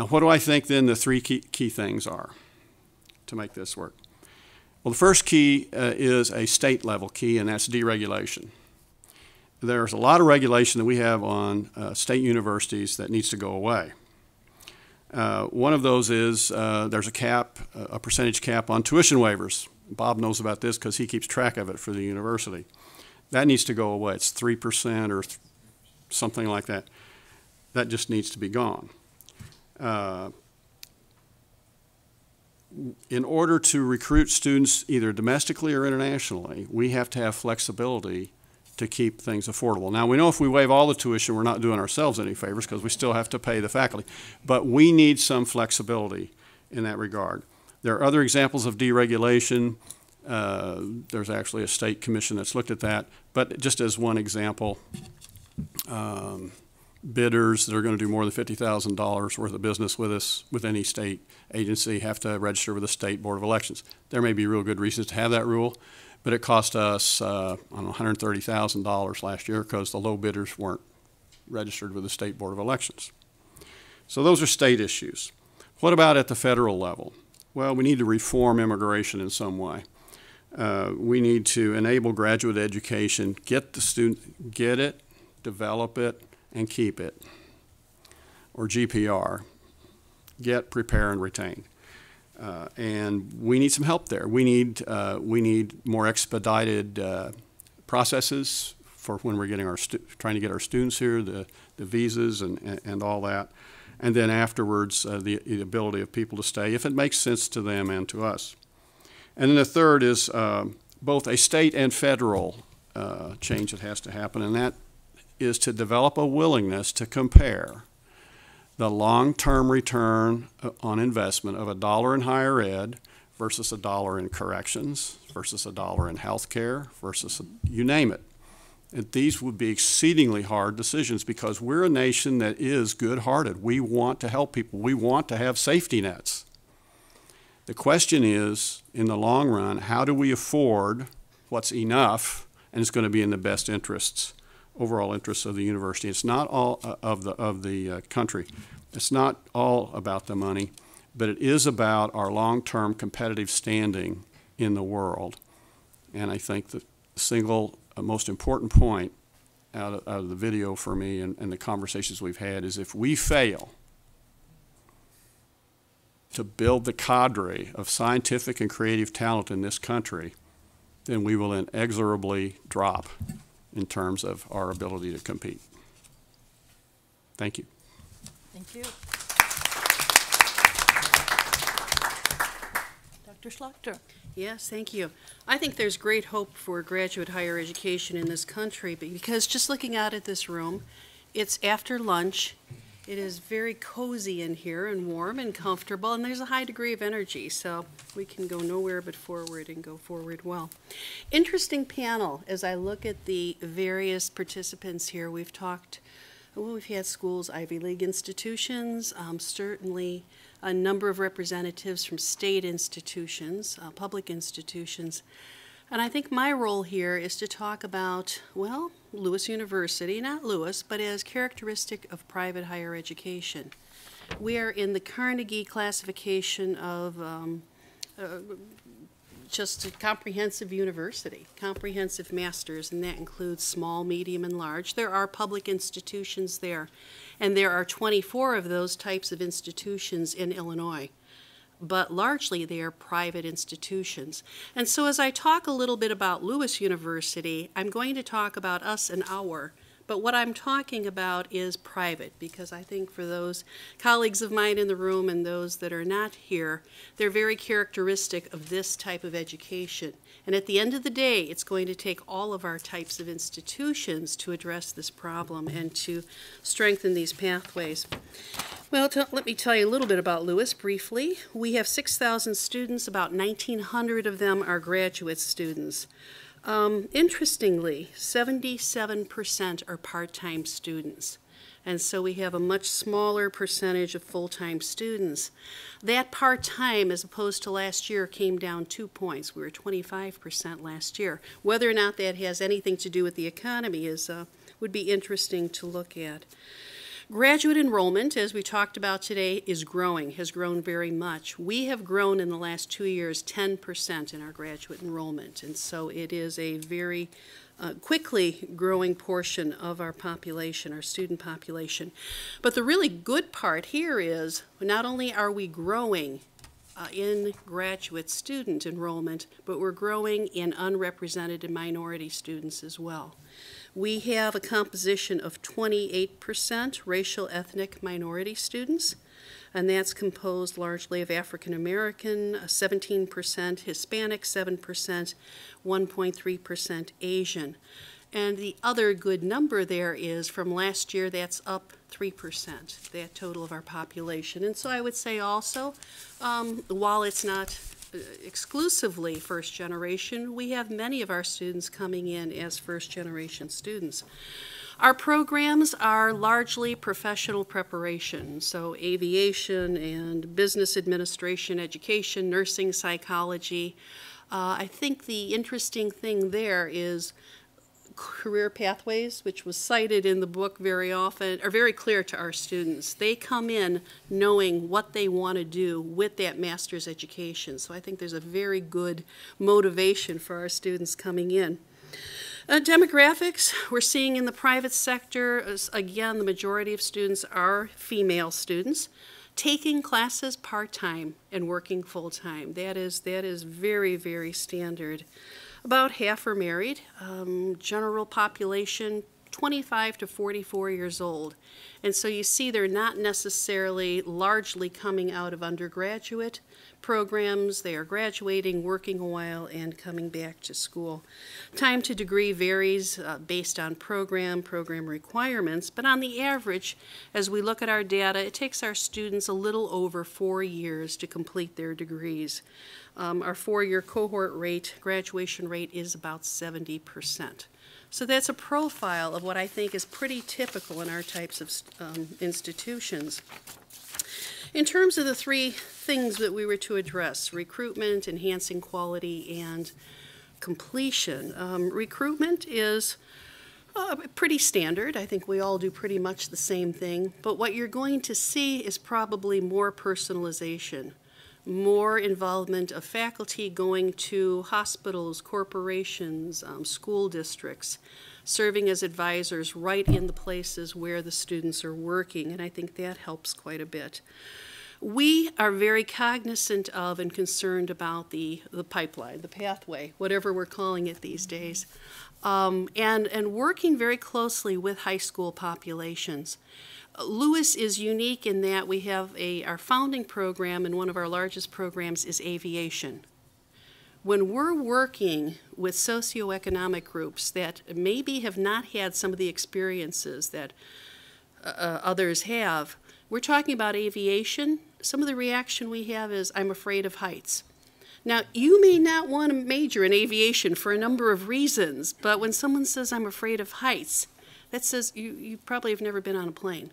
Now, what do I think then the three key things are to make this work? Well, the first key is a state level key, and that's deregulation. There's a lot of regulation that we have on state universities that needs to go away. One of those is there's a cap, a percentage cap on tuition waivers. Bob knows about this because he keeps track of it for the university. That needs to go away. It's 3% or something like that. That just needs to be gone. In order to recruit students either domestically or internationally, we have to have flexibility to keep things affordable. Now, we know if we waive all the tuition, we're not doing ourselves any favors because we still have to pay the faculty. But we need some flexibility in that regard. There are other examples of deregulation. There's actually a state commission that's looked at that. But just as one example, bidders that are going to do more than $50,000 worth of business with us, with any state agency, have to register with the State Board of Elections. There may be real good reasons to have that rule, but it cost us, I don't know, $130,000 last year because the low bidders weren't registered with the State Board of Elections. So those are state issues. What about at the federal level? Well, we need to reform immigration in some way. We need to enable graduate education, get the student, get it, develop it, and keep it, or GPR, get, prepare, and retain. And we need some help there. We need more expedited processes for when we're getting trying to get our students here, the visas and all that. And then afterwards, the ability of people to stay if it makes sense to them and to us. And then the third is both a state and federal change that has to happen, and that is to develop a willingness to compare the long-term return on investment of $1 in higher ed versus $1 in corrections versus $1 in health care versus you name it. And these would be exceedingly hard decisions because we're a nation that is good-hearted. We want to help people. We want to have safety nets. The question is, in the long run, how do we afford what's enough and it's going to be in the best interests, overall interests of the university. It's not all of the country. It's not all about the money, but it is about our long-term competitive standing in the world. And I think the single most important point out of the video for me and the conversations we've had is if we fail to build the cadre of scientific and creative talent in this country, then we will inexorably drop in terms of our ability to compete. Thank you. Thank you. Dr. Schlachter. Yes, thank you. I think there's great hope for graduate higher education in this country because just looking out at this room, it's after lunch. It is very cozy in here and warm and comfortable, and there's a high degree of energy, so we can go nowhere but forward and go forward well. Interesting panel. As I look at the various participants here, we've talked, well, we've had schools, Ivy League institutions, certainly a number of representatives from state institutions, public institutions. And I think my role here is to talk about, well, Lewis University, not Lewis, but as characteristic of private higher education. We are in the Carnegie classification of just a comprehensive university, comprehensive masters, and that includes small, medium, and large. There are public institutions there, and there are 24 of those types of institutions in Illinois. But largely they are private institutions. And so as I talk a little bit about Lewis University, I'm going to talk about us and our, but what I'm talking about is private, because I think for those colleagues of mine in the room and those that are not here, they're very characteristic of this type of education. And at the end of the day, it's going to take all of our types of institutions to address this problem and to strengthen these pathways. Well, let me tell you a little bit about Lewis briefly. We have 6,000 students. About 1,900 of them are graduate students. Interestingly, 77% are part-time students. And so we have a much smaller percentage of full-time students. That part-time, as opposed to last year, came down 2 points. We were 25% last year. Whether or not that has anything to do with the economy is would be interesting to look at. Graduate enrollment, as we talked about today, is growing, has grown very much. We have grown in the last 2 years 10% in our graduate enrollment, and so it is a very quickly growing portion of our population, our student population. But the really good part here is not only are we growing in graduate student enrollment, but we're growing in unrepresented and minority students as well. We have a composition of 28% racial ethnic minority students, and that's composed largely of African American, 17%, Hispanic 7%, 1.3% Asian. And the other good number there is from last year, that's up 3%, that total of our population. And so I would say also, while it's not exclusively first generation, we have many of our students coming in as first generation students. Our programs are largely professional preparation, so aviation and business administration, education, nursing, psychology. I think the interesting thing there is career pathways, which was cited in the book very often, are very clear to our students. They come in knowing what they want to do with that master's education. So I think there's a very good motivation for our students coming in. Demographics, we're seeing in the private sector, again, the majority of students are female students, taking classes part-time and working full-time. That is very, very standard. About half are married. General population, 25 to 44 years old. And so you see they're not necessarily largely coming out of undergraduate programs. They are graduating, working a while, and coming back to school. Time to degree varies based on program requirements, but on the average, as we look at our data, it takes our students a little over 4 years to complete their degrees. Our 4-year cohort rate, graduation rate, is about 70%. So that's a profile of what I think is pretty typical in our types of institutions. In terms of the 3 things that we were to address, recruitment, enhancing quality, and completion. Recruitment is pretty standard. I think we all do pretty much the same thing, but what you're going to see is probably more personalization, more involvement of faculty going to hospitals, corporations, school districts, serving as advisors right in the places where the students are working, and I think that helps quite a bit. We are very cognizant of and concerned about the pipeline, the pathway, whatever we're calling it these days, and working very closely with high school populations. Lewis is unique in that we have our founding program, and one of our largest programs is aviation. When we're working with socioeconomic groups that maybe have not had some of the experiences that others have, we're talking about aviation. Some of the reaction we have is, I'm afraid of heights. Now, you may not want to major in aviation for a number of reasons, but when someone says, I'm afraid of heights, that says you probably have never been on a plane.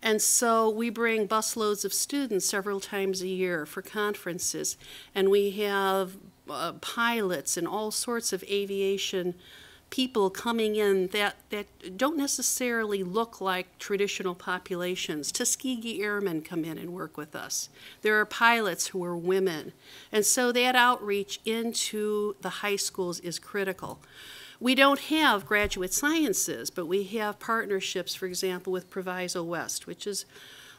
And so we bring busloads of students several times a year for conferences, and we have pilots and all sorts of aviation people coming in that don't necessarily look like traditional populations. Tuskegee Airmen come in and work with us. There are pilots who are women. And so that outreach into the high schools is critical. We don't have graduate sciences, but we have partnerships, for example, with Proviso West, which is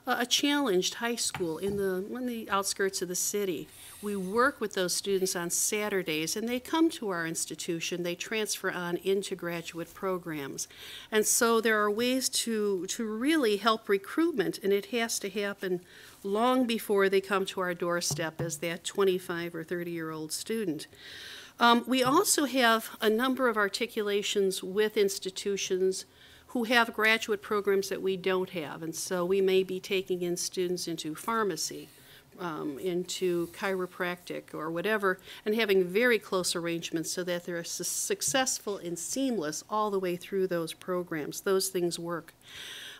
a challenged high school in the outskirts of the city. We work with those students on Saturdays, and they come to our institution. They transfer on into graduate programs. And so there are ways to really help recruitment, and it has to happen long before they come to our doorstep as that 25 or 30-year-old student. We also have a number of articulations with institutions who have graduate programs that we don't have, and so we may be taking in students into pharmacy, into chiropractic or whatever, and having very close arrangements so that they're successful and seamless all the way through those programs. Those things work.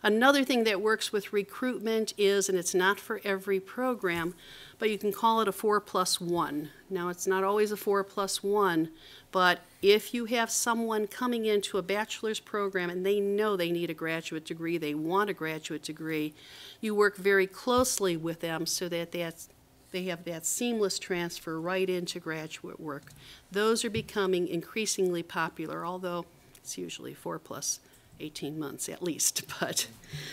Another thing that works with recruitment is, and it's not for every program, but you can call it a 4+1. Now, it's not always a 4+1, but if you have someone coming into a bachelor's program and they know they need a graduate degree, they want a graduate degree, you work very closely with them so that they have that seamless transfer right into graduate work. Those are becoming increasingly popular, although it's usually 4+18 months at least,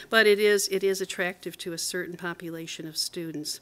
but it is attractive to a certain population of students.